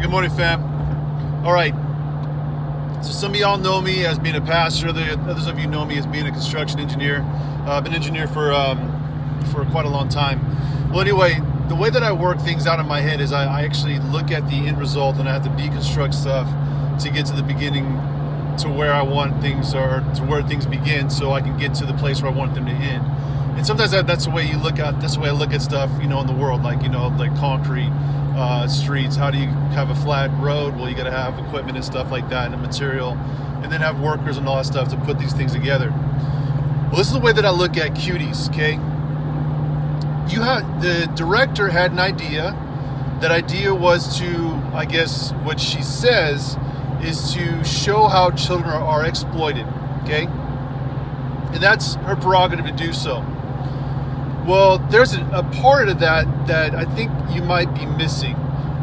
Good morning, fam. All right. So some of y'all know me as being a pastor. Others of you know me as being a construction engineer. I've been an engineer for quite a long time. Well, anyway, the way that I work things out in my head is I actually look at the end result and I have to deconstruct stuff to get to the beginning, to where I want things, or to where things begin, so I can get to the place where I want them to end. And sometimes that's the way you look at. That's the way I look at stuff, in the world, like concrete streets. How do you have a flat road? Well, you got to have equipment and stuff like that, and material, and then have workers and all that stuff to put these things together. Well, this is the way that I look at cuties. Okay, the director had an idea. That idea was to, I guess, what she says is to show how children are exploited. Okay, and that's her prerogative to do so. Well, there's a part of that I think you might be missing,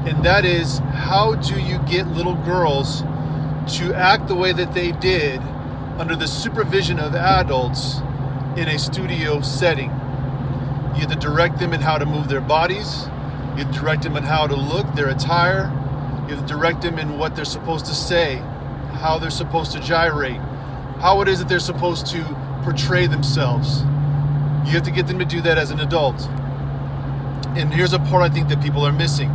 and that is, how do you get little girls to act the way that they did under the supervision of adults in a studio setting? You have to direct them in how to move their bodies. You have to direct them in how to look, their attire. You have to direct them in what they're supposed to say, how they're supposed to gyrate, how it is that they're supposed to portray themselves. You have to get them to do that as an adult. And here's a part I think that people are missing.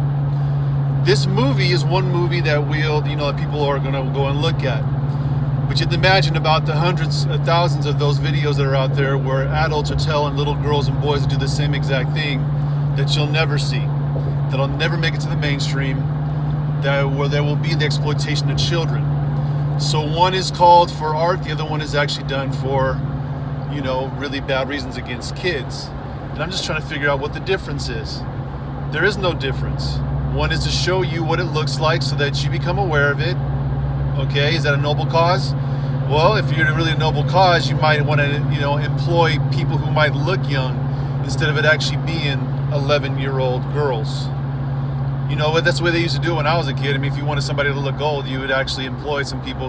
This movie is one movie that people are going to go and look at. But you have to imagine about the hundreds of thousands of those videos that are out there where adults are telling little girls and boys to do the same exact thing that you'll never see, that'll never make it to the mainstream, where there will be the exploitation of children. So one is called for art, the other one is actually done for really bad reasons against kids. And I'm just trying to figure out what the difference is. There is no difference. One is to show you what it looks like so that you become aware of it. Okay, is that a noble cause? Well, if you're really a noble cause, you might want to, employ people who might look young instead of it actually being 11-year-old girls. That's the way they used to do it when I was a kid. I mean, if you wanted somebody to look old, you would actually employ some people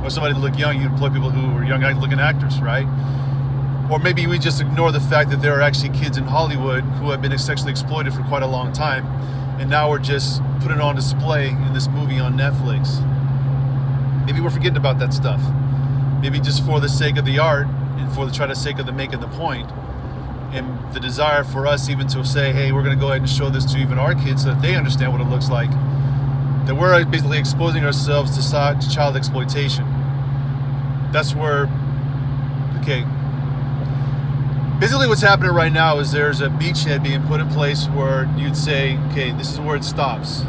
or somebody to look young, you'd employ people who were young-looking actors, right? Or maybe we just ignore the fact that there are actually kids in Hollywood who have been sexually exploited for quite a long time, and now we're just putting it on display in this movie on Netflix. Maybe we're forgetting about that stuff. Maybe just for the sake of the art and for the sake of making the point, and the desire for us even to say, hey, we're going to go ahead and show this to even our kids so that they understand what it looks like, that we're basically exposing ourselves to child exploitation. That's where, okay, basically what's happening right now is there's a beachhead being put in place where you'd say, okay, this is where it stops.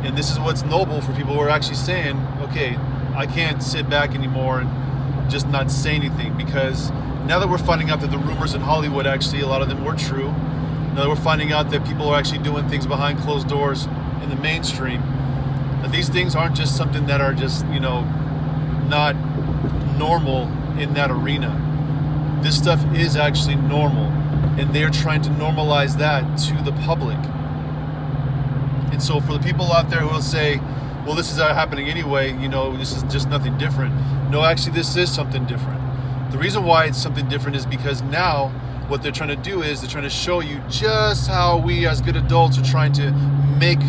And this is what's noble for people who are actually saying, okay, I can't sit back anymore and just not say anything, because now that we're finding out that the rumors in Hollywood, actually a lot of them were true, now that we're finding out that people are actually doing things behind closed doors in the mainstream, that these things aren't just something that are just, not normal in that arena. This stuff is actually normal, and they're trying to normalize that to the public. And so for the people out there who will say, well, this is happening anyway, this is just nothing different. No, actually, this is something different. The reason why it's something different is because now what they're trying to do is they're trying to show you just how we as good adults are trying to make,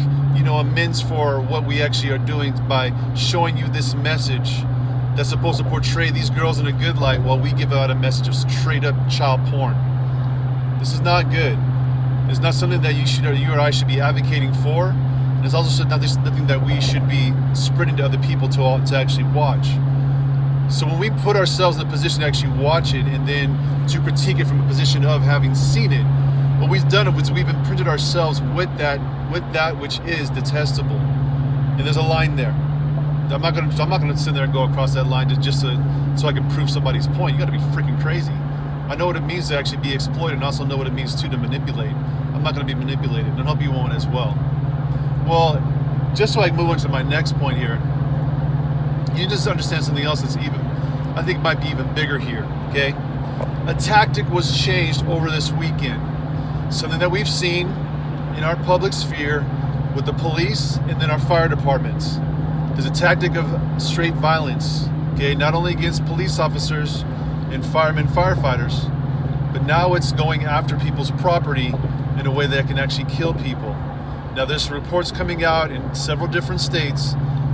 amends for what we actually are doing by showing you this message that's supposed to portray these girls in a good light while we give out a message of straight up child porn. This is not good. It's not something that you or I should be advocating for. And it's also nothing that we should be spreading to other people to actually watch. So when we put ourselves in a position to actually watch it and then to critique it from a position of having seen it, what we've done is we've imprinted ourselves with that which is detestable. And there's a line there. I'm not going to sit there and go across that line so I can prove somebody's point. You got to be freaking crazy. I know what it means to actually be exploited, and also know what it means to manipulate. I'm not going to be manipulated, and I hope you won't as well. Well, just so I can move on to my next point here, you just understand something else that's I think might be even bigger here, okay? A tactic was changed over this weekend. Something that we've seen in our public sphere with the police and then our fire departments. There's a tactic of straight violence, okay? Not only against police officers and firemen, firefighters, but now it's going after people's property in a way that can actually kill people. Now, there's reports coming out in several different states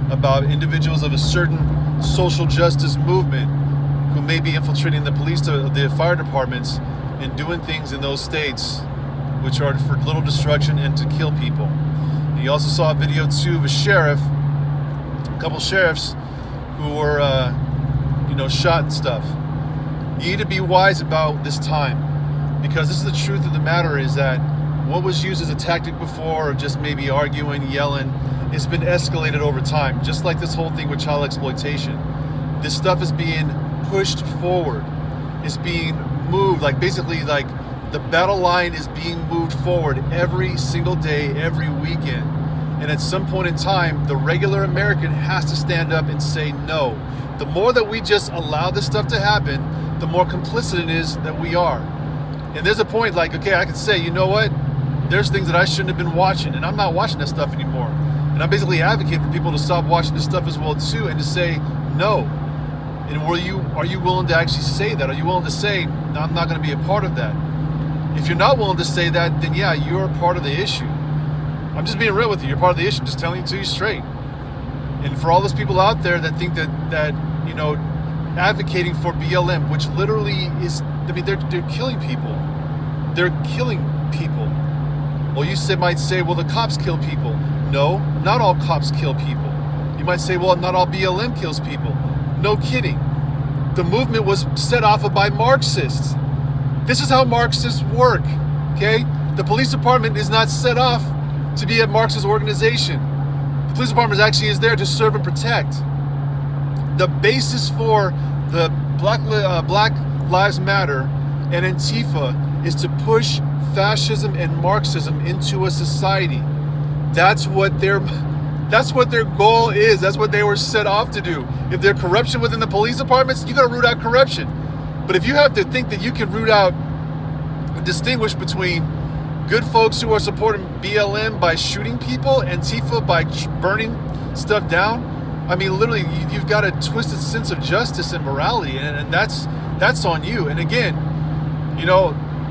about individuals of a certain social justice movement who may be infiltrating the fire departments and doing things in those states which are for little destruction and to kill people. And you also saw a video too of a couple sheriffs who were, shot and stuff. You need to be wise about this time, because this is the truth of the matter, is that what was used as a tactic before of just maybe arguing, yelling, it's been escalated over time. Just like this whole thing with child exploitation. This stuff is being pushed forward. It's being moved, basically the battle line is being moved forward every single day, every weekend. And at some point in time, the regular American has to stand up and say no. The more that we just allow this stuff to happen, the more complicit it is that we are. And there's a point I can say, you know what? There's things that I shouldn't have been watching, and I'm not watching that stuff anymore. And I'm basically advocating for people to stop watching this stuff as well too, and to say no. And are you willing to actually say that? Are you willing to say, no, I'm not going to be a part of that? If you're not willing to say that, then yeah, you're a part of the issue. I'm just being real with you. You're part of the issue. Just telling it to you straight. And for all those people out there that think that advocating for BLM, which literally is, they're killing people. They're killing people. Well, might say, well, the cops kill people. No, not all cops kill people. You might say, well, not all BLM kills people. No kidding. The movement was set off by Marxists. This is how Marxists work, okay? The police department is not set off to be a Marxist organization. The police department actually is there to serve and protect. The basis for the Black Lives Matter and Antifa is to push fascism and Marxism into a society. That's what their goal is. That's what they were set off to do. If there's corruption within the police departments, you got to root out corruption. But if you have to think that you can root out and distinguish between good folks who are supporting BLM by shooting people, Antifa by burning stuff down, literally, you've got a twisted sense of justice and morality, and that's on you. And again,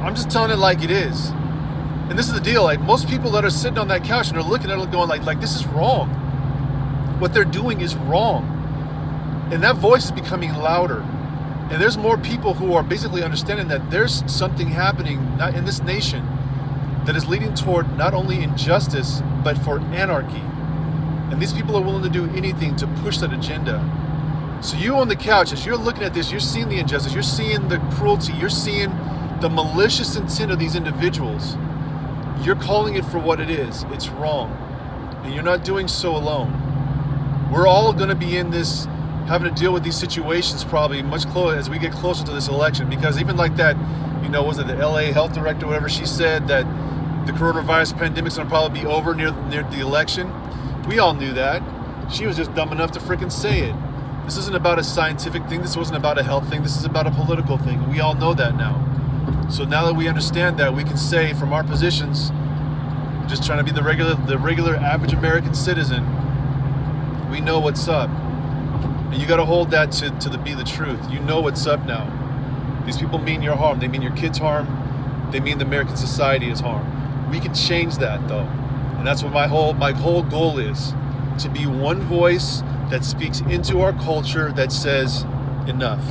I'm just telling it like it is. And this is the deal. Most people that are sitting on that couch and are looking at it going like this is wrong. What they're doing is wrong. And that voice is becoming louder. And there's more people who are basically understanding that there's something happening in this nation that is leading toward not only injustice, but for anarchy. And these people are willing to do anything to push that agenda. So you on the couch, as you're looking at this, you're seeing the injustice, you're seeing the cruelty, you're seeing the malicious intent of these individuals. You're calling it for what it is. It's wrong. And you're not doing so alone. We're all going to be in this, having to deal with these situations probably much closer as we get closer to this election. Because even like that, was it the LA health director, whatever, she said that the coronavirus pandemic's going to probably be over near the election. We all knew that. She was just dumb enough to freaking say it. This isn't about a scientific thing. This wasn't about a health thing. This is about a political thing. We all know that now. So now that we understand that, we can say from our positions, just trying to be the regular average American citizen, we know what's up. And you got to hold that to be the truth. You know what's up now. These people mean your harm. They mean your kids' harm. They mean the American society is harm. We can change that though. And that's what my whole goal is. To be one voice that speaks into our culture that says enough.